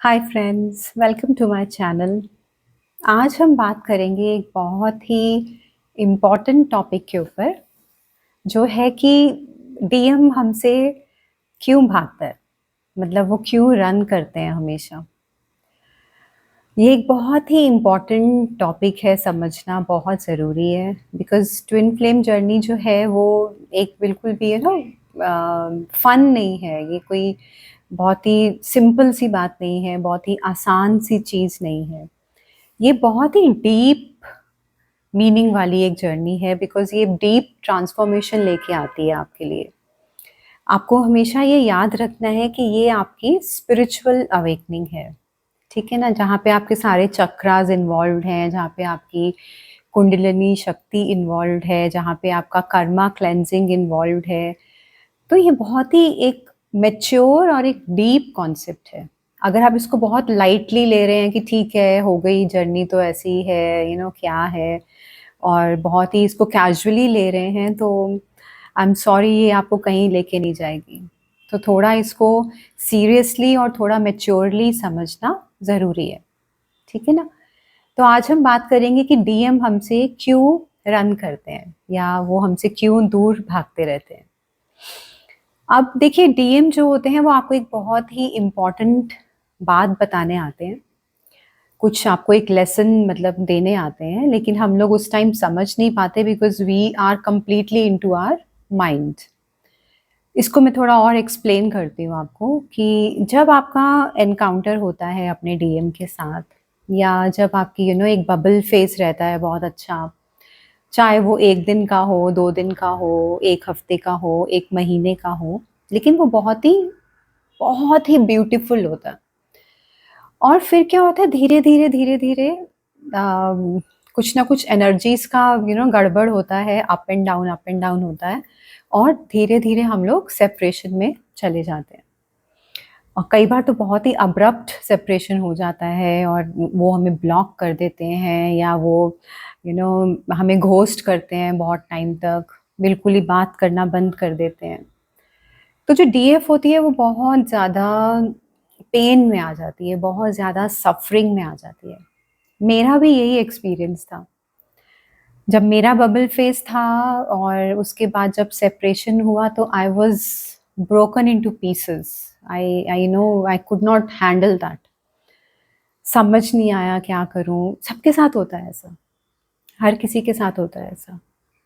Hi friends, welcome to my channel. आज हम बात करेंगे एक बहुत ही इम्पॉर्टेंट टॉपिक के ऊपर, जो है कि डीएम हमसे क्यों भागता है, मतलब वो क्यों रन करते हैं हमेशा। ये एक बहुत ही इम्पॉर्टेंट टॉपिक है, समझना बहुत ज़रूरी है। बिकॉज़ ट्विन फ्लेम जर्नी जो है वो एक बिल्कुल भी फन नहीं है। ये कोई बहुत ही सिंपल सी बात नहीं है, बहुत ही आसान सी चीज़ नहीं है। ये बहुत ही डीप मीनिंग वाली एक जर्नी है, बिकॉज़ ये डीप ट्रांसफॉर्मेशन लेके आती है आपके लिए। आपको हमेशा ये याद रखना है कि ये आपकी स्पिरिचुअल अवेकनिंग है, ठीक है ना? जहाँ पे आपके सारे चक्रास इन्वॉल्व्ड हैं, जहाँ पे आपकी कुंडलिनी शक्ति इन्वॉल्व्ड है, जहाँ पे आपका कर्मा क्लेंजिंग इन्वॉल्व्ड है। तो ये बहुत ही एक मैच्योर और एक डीप कॉन्सेप्ट है। अगर आप इसको बहुत लाइटली ले रहे हैं कि ठीक है, हो गई जर्नी तो ऐसी ही है, क्या है, और बहुत ही इसको कैजुअली ले रहे हैं, तो आई एम सॉरी, ये आपको कहीं लेके नहीं जाएगी। तो थोड़ा इसको सीरियसली और थोड़ा मैच्योरली समझना ज़रूरी है, ठीक है ना? तो आज हम बात करेंगे कि डीएम हमसे क्यों रन करते हैं, या वो हमसे क्यों दूर भागते रहते हैं। अब देखिए, डीएम जो होते हैं वो आपको एक बहुत ही इम्पोर्टेंट बात बताने आते हैं। कुछ आपको एक लेसन मतलब देने आते हैं, लेकिन हम लोग उस टाइम समझ नहीं पाते, because we are completely into our mind. इसको मैं थोड़ा और एक्सप्लेन करती हूँ आपको कि जब आपका एनकाउंटर होता है अपने डीएम के साथ, या जब आपकी एक बबल फेस रहता है बहुत अच्छा, चाहे वो 1 दिन का हो, 2 दिन का हो, 1 हफ्ते का हो, 1 महीने का हो, लेकिन वो बहुत ही ब्यूटीफुल होता है। और फिर क्या होता है, धीरे-धीरे, धीरे-धीरे कुछ ना कुछ एनर्जीज़ का गड़बड़ होता है, अप एंड डाउन होता है, और धीरे-धीरे हम लोग सेपरेशन में चले जाते हैं। और कई बार तो बहुत ही अब्रप्ट सेपरेशन हो जाता है, और वो हमें ब्लॉक कर देते हैं, या वो हमें घोस्ट करते हैं बहुत टाइम तक, बिल्कुल ही बात करना बंद कर देते हैं। तो जो डीएफ होती है वो बहुत ज़्यादा पेन में आ जाती है, बहुत ज़्यादा सफ़रिंग में आ जाती है। मेरा भी यही एक्सपीरियंस था। जब मेरा बबल फेज़ था और उसके बाद जब सेपरेशन हुआ, तो I was broken into pieces. I know I could not handle that. समझ नहीं आया क्या करूँ? सबके साथ होता है ऐसा, हर किसी के साथ होता है ऐसा।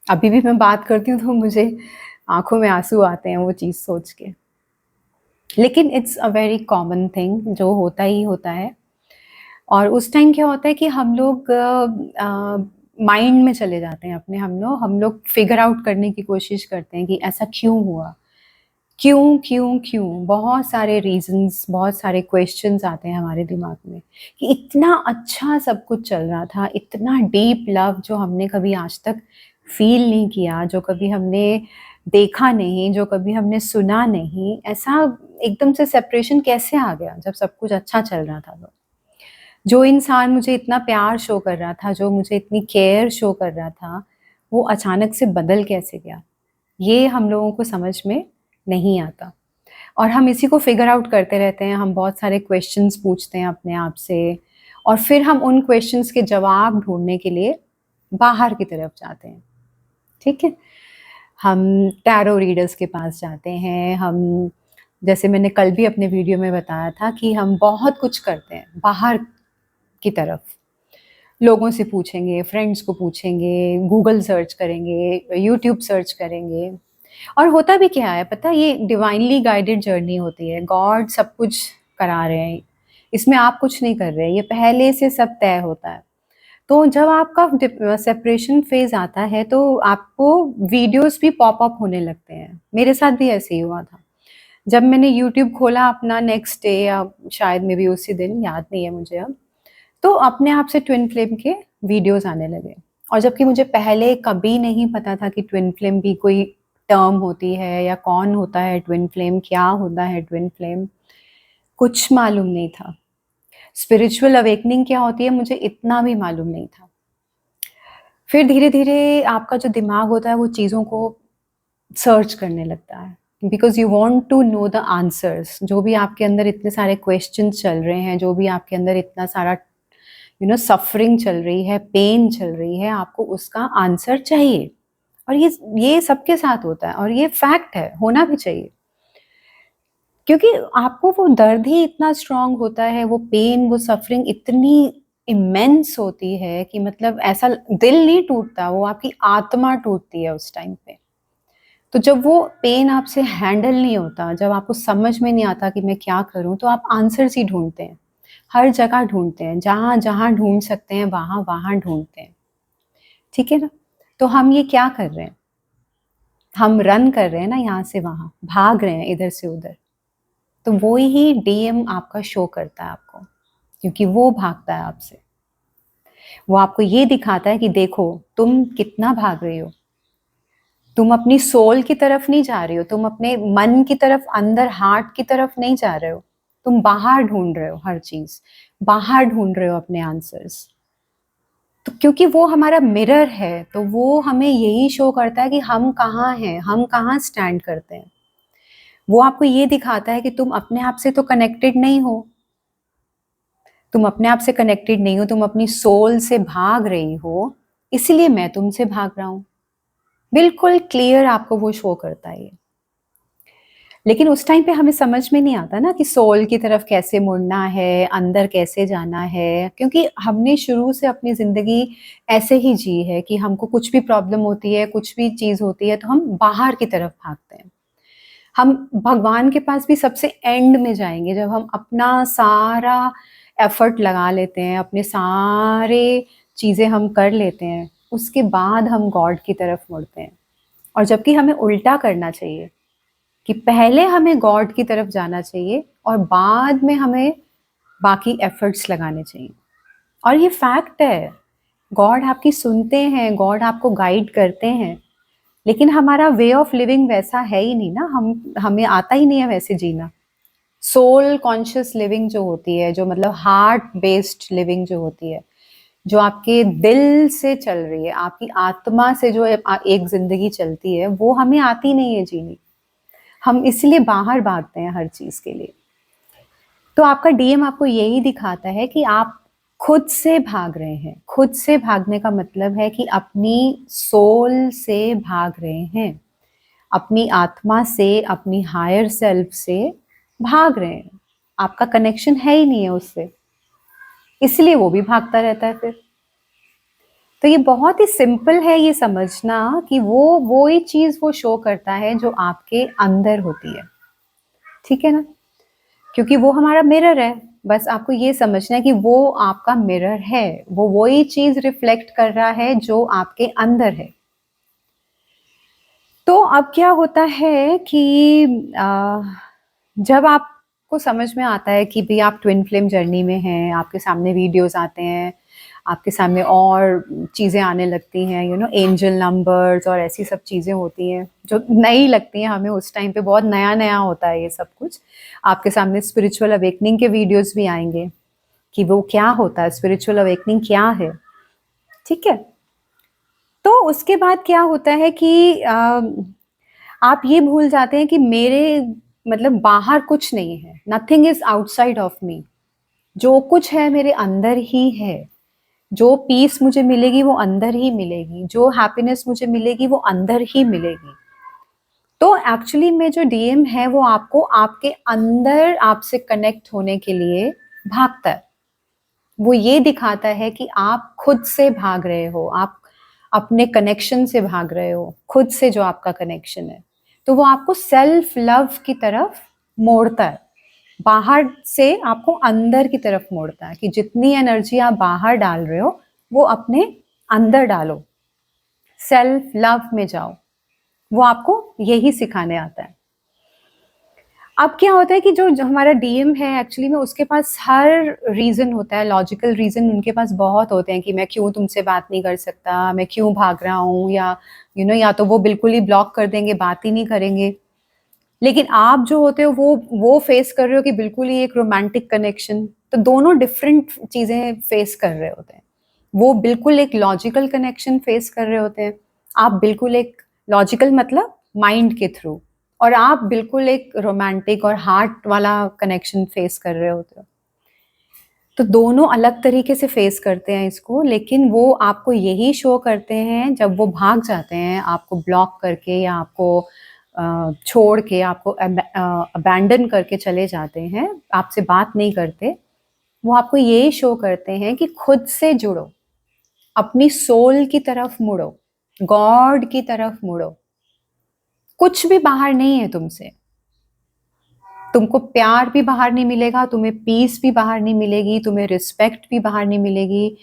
अभी भी मैं बात करती हूँ तो मुझे आँखों में आँसू आते हैं वो चीज़ सोच के। लेकिन it's a very common thing, जो होता ही होता है। और उस टाइम क्या होता है कि हम लोग माइंड में चले जाते हैं अपने। हम लोग फिगर आउट करने की कोशिश करते हैं कि ऐसा क्यों हुआ? क्यों, क्यों, क्यों? बहुत सारे रीज़न्स, बहुत सारे क्वेश्चन्स आते हैं हमारे दिमाग में कि इतना अच्छा सब कुछ चल रहा था, इतना डीप लव जो हमने कभी आज तक फ़ील नहीं किया, जो कभी हमने देखा नहीं, जो कभी हमने सुना नहीं, ऐसा एकदम से सेपरेशन कैसे आ गया जब सब कुछ अच्छा चल रहा था तो? जो इंसान मुझे इतना प्यार शो कर रहा था, जो मुझे इतनी केयर शो कर रहा था, वो अचानक से बदल कैसे गया? ये हम लोगों को समझ में नहीं आता, और हम इसी को फिगर आउट करते रहते हैं। हम बहुत सारे क्वेश्चंस पूछते हैं अपने आप से, और फिर हम उन क्वेश्चंस के जवाब ढूँढने के लिए बाहर की तरफ जाते हैं, ठीक है? हम टैरो रीडर्स के पास जाते हैं, हम, जैसे मैंने कल भी अपने वीडियो में बताया था, कि हम बहुत कुछ करते हैं बाहर की तरफ। लोगों से पूछेंगे, फ्रेंड्स को पूछेंगे, गूगल सर्च करेंगे, यूट्यूब सर्च करेंगे। और होता भी क्या है पता है, ये डिवाइनली गाइडेड जर्नी होती है। गॉड सब कुछ करा रहे हैं, इसमें आप कुछ नहीं कर रहे हैं, ये पहले से सब तय होता है। तो जब आपका सेपरेशन फेज़ आता है, तो आपको वीडियोज़ भी पॉप अप होने लगते हैं। मेरे साथ भी ऐसे ही हुआ था। जब मैंने यूट्यूब खोला अपना नेक्स्ट डे, या शायद मे बी उसी दिन, याद नहीं है मुझे अब, तो अपने आप से ट्विन फ्लेम के वीडियोज़ आने लगे। और जबकि मुझे पहले कभी नहीं पता था कि ट्विन फ्लेम भी कोई टर्म होती है, या कौन होता है ट्विन फ्लेम, क्या होता है ट्विन फ्लेम, कुछ मालूम नहीं था। स्पिरिचुअल अवेकनिंग क्या होती है, मुझे इतना भी मालूम नहीं था। फिर धीरे-धीरे आपका जो दिमाग होता है वो चीज़ों को सर्च करने लगता है। Because you want to know the answers. जो भी आपके अंदर इतने सारे क्वेश्चन चल रहे हैं, जो भी आपके अंदर इतना सारा सफरिंग चल रही है, पेन चल रही है, आपको उसका आंसर चाहिए। और ये सबके साथ होता है और ये फैक्ट है, होना भी चाहिए, क्योंकि आपको वो दर्द ही इतना स्ट्रांग होता है, वो पेन, वो सफरिंग इतनी इमेंस होती है कि मतलब ऐसा दिल नहीं टूटता, वो आपकी आत्मा टूटती है उस टाइम पे। तो जब वो पेन आपसे हैंडल नहीं होता, जब आपको समझ में नहीं आता कि मैं क्या करूं, तो आप आंसर्स ही ढूंढते हैं, हर जगह ढूंढते हैं, जहां जहां ढूंढ सकते हैं वहां वहां ढूंढते हैं। ठीक है ना? तो हम ये क्या कर रहे हैं? हम रन कर रहे हैं ना, यहाँ से वहां भाग रहे हैं, इधर से उधर। तो वो ही डीएम आपका शो करता है आपको, क्योंकि वो भागता है आपसे। वो आपको ये दिखाता है कि देखो तुम कितना भाग रही हो, तुम अपनी सोल की तरफ नहीं जा रही हो, तुम अपने मन की तरफ, अंदर हार्ट की तरफ नहीं जा रहे हो, तुम बाहर ढूंढ रहे हो हर चीज, बाहर ढूंढ रहे हो अपने आंसर्स। तो क्योंकि वो हमारा मिरर है, तो वो हमें यही शो करता है कि हम कहाँ हैं, हम कहाँ स्टैंड करते हैं। वो आपको ये दिखाता है कि तुम अपने आप से तो कनेक्टेड नहीं हो, तुम अपने आप से कनेक्टेड नहीं हो, तुम अपनी सोल से भाग रही हो, इसलिए मैं तुमसे भाग रहा हूं। बिल्कुल क्लियर आपको वो शो करता है ये। लेकिन उस टाइम पे हमें समझ में नहीं आता ना कि सोल की तरफ कैसे मुड़ना है, अंदर कैसे जाना है, क्योंकि हमने शुरू से अपनी जिंदगी ऐसे ही जी है कि हमको कुछ भी प्रॉब्लम होती है, कुछ भी चीज होती है, तो हम बाहर की तरफ भागते हैं। हम भगवान के पास भी सबसे एंड में जाएंगे, जब हम अपना सारा एफर्ट लगा लेते हैं, अपने सारे चीजें हम कर लेते हैं, उसके बाद हम गॉड की तरफ मुड़ते हैं। और जबकि हमें उल्टा करना चाहिए, कि पहले हमें गॉड की तरफ जाना चाहिए और बाद में हमें बाकी एफर्ट्स लगाने चाहिए। और ये फैक्ट है, गॉड आपकी सुनते हैं, गॉड आपको गाइड करते हैं, लेकिन हमारा वे ऑफ लिविंग वैसा है ही नहीं ना, हमें आता ही नहीं है वैसे जीना। सोल कॉन्शियस लिविंग जो होती है, जो मतलब हार्ट बेस्ड लिविंग जो होती है, जो आपके दिल से चल रही है, आपकी आत्मा से जो एक जिंदगी चलती है, वो हमें आती नहीं है जीनी। हम इसलिए बाहर भागते हैं हर चीज के लिए। तो आपका डीएम आपको यही दिखाता है कि आप खुद से भाग रहे हैं। खुद से भागने का मतलब है कि अपनी सोल से भाग रहे हैं, अपनी आत्मा से, अपनी हायर सेल्फ से भाग रहे हैं। आपका कनेक्शन है ही नहीं है उससे, इसलिए वो भी भागता रहता है फिर। तो ये बहुत ही सिंपल है ये समझना कि वो ही चीज वो शो करता है जो आपके अंदर होती है। ठीक है ना? क्योंकि वो हमारा मिरर है। बस आपको ये समझना है कि वो आपका मिरर है, वो वही चीज रिफ्लेक्ट कर रहा है जो आपके अंदर है। तो अब क्या होता है कि जब आपको समझ में आता है कि भाई आप ट्विन फ्लेम जर्नी में हैं, आपके सामने वीडियोस आते हैं, आपके सामने और चीज़ें आने लगती हैं, एंजल नंबर्स और ऐसी सब चीज़ें होती हैं जो नई लगती हैं हमें उस टाइम पे, बहुत नया नया होता है ये सब कुछ। आपके सामने स्पिरिचुअल अवेकनिंग के वीडियोस भी आएंगे कि वो क्या होता है, स्पिरिचुअल अवेकनिंग क्या है। ठीक है? तो उसके बाद क्या होता है कि आप ये भूल जाते हैं कि मेरे मतलब बाहर कुछ नहीं है, nothing is outside of me. जो कुछ है मेरे अंदर ही है। जो पीस मुझे मिलेगी वो अंदर ही मिलेगी, जो हैप्पीनेस मुझे मिलेगी वो अंदर ही मिलेगी। तो एक्चुअली में जो डीएम है वो आपको आपके अंदर आपसे कनेक्ट होने के लिए भागता है। वो ये दिखाता है कि आप खुद से भाग रहे हो, आप अपने कनेक्शन से भाग रहे हो, खुद से जो आपका कनेक्शन है। तो वो आपको सेल्फ लव की तरफ मोड़ता है, बाहर से आपको अंदर की तरफ मोड़ता है कि जितनी एनर्जी आप बाहर डाल रहे हो वो अपने अंदर डालो, सेल्फ लव में जाओ। वो आपको यही सिखाने आता है। अब क्या होता है कि जो हमारा डीएम है एक्चुअली में उसके पास हर रीजन होता है, लॉजिकल रीजन उनके पास बहुत होते हैं कि मैं क्यों तुमसे बात नहीं कर सकता, मैं क्यों भाग रहा हूँ, या या तो वो बिल्कुल ही ब्लॉक कर देंगे, बात ही नहीं करेंगे। लेकिन आप जो होते हो वो फेस कर रहे हो कि बिल्कुल ही एक रोमांटिक कनेक्शन। तो दोनों डिफरेंट चीजें फेस कर रहे होते हैं। वो बिल्कुल एक लॉजिकल कनेक्शन फेस कर रहे होते हैं, आप बिल्कुल एक लॉजिकल मतलब माइंड के थ्रू, और आप बिल्कुल एक रोमांटिक और हार्ट वाला कनेक्शन फेस कर रहे होते हो। तो दोनों अलग तरीके से फेस करते हैं इसको, लेकिन वो आपको यही शो करते हैं जब वो भाग जाते हैं आपको ब्लॉक करके या आपको छोड़ के, आपको अबैंडन करके चले जाते हैं, आपसे बात नहीं करते। वो आपको यही शो करते हैं कि खुद से जुड़ो, अपनी सोल की तरफ मुड़ो, गॉड की तरफ मुड़ो। कुछ भी बाहर नहीं है तुमसे। तुमको प्यार भी बाहर नहीं मिलेगा, तुम्हें पीस भी बाहर नहीं मिलेगी, तुम्हें रिस्पेक्ट भी बाहर नहीं मिलेगी,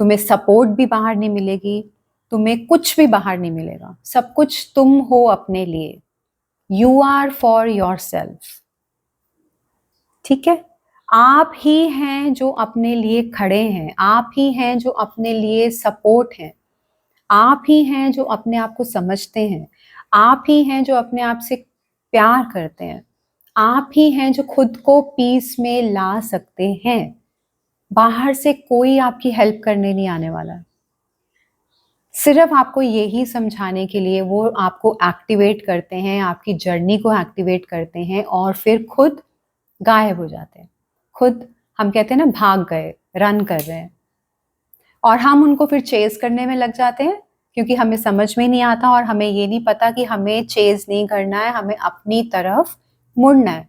तुम्हें सपोर्ट भी बाहर नहीं मिलेगी, तुम्हें कुछ भी बाहर नहीं मिलेगा। सब कुछ तुम हो अपने लिए। You are for yourself. ठीक है? आप ही हैं जो अपने लिए खड़े हैं, आप ही हैं जो अपने लिए सपोर्ट हैं, आप ही हैं जो अपने आप को समझते हैं, आप ही हैं जो अपने आप से प्यार करते हैं, आप ही हैं जो खुद को पीस में ला सकते हैं। बाहर से कोई आपकी हेल्प करने नहीं आने वाला। सिर्फ आपको यही समझाने के लिए वो आपको एक्टिवेट करते हैं, आपकी जर्नी को एक्टिवेट करते हैं और फिर खुद गायब हो जाते हैं। खुद, हम कहते हैं ना, भाग गए, रन कर रहे हैं, और हम उनको फिर चेज़ करने में लग जाते हैं, क्योंकि हमें समझ में नहीं आता और हमें ये नहीं पता कि हमें चेज़ नहीं करना है, हमें अपनी तरफ मुड़ना है।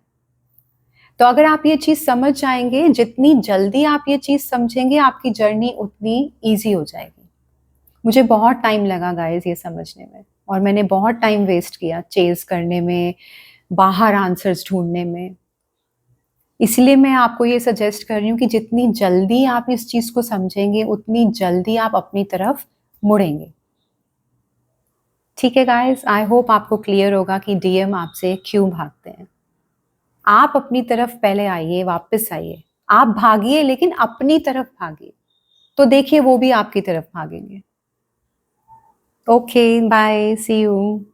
तो अगर आप ये चीज़ समझ जाएँगे, जितनी जल्दी आप ये चीज़ समझेंगे, आपकी जर्नी उतनी ईज़ी हो जाएगी। मुझे बहुत टाइम लगा गाइज़ ये समझने में, और मैंने बहुत टाइम वेस्ट किया चेज़ करने में, बाहर आंसर्स ढूँढने में। इसलिए मैं आपको ये सजेस्ट कर रही हूँ कि जितनी जल्दी आप इस चीज़ को समझेंगे, उतनी जल्दी आप अपनी तरफ मुड़ेंगे। ठीक है गाइज़, आई होप आपको क्लियर होगा कि डीएम आपसे क्यों भागते हैं। आप अपनी तरफ पहले आइए, वापस आइए। आप भागिए, लेकिन अपनी तरफ भागिए, तो देखिए वो भी आपकी तरफ भागेंगे। Okay, bye, see you.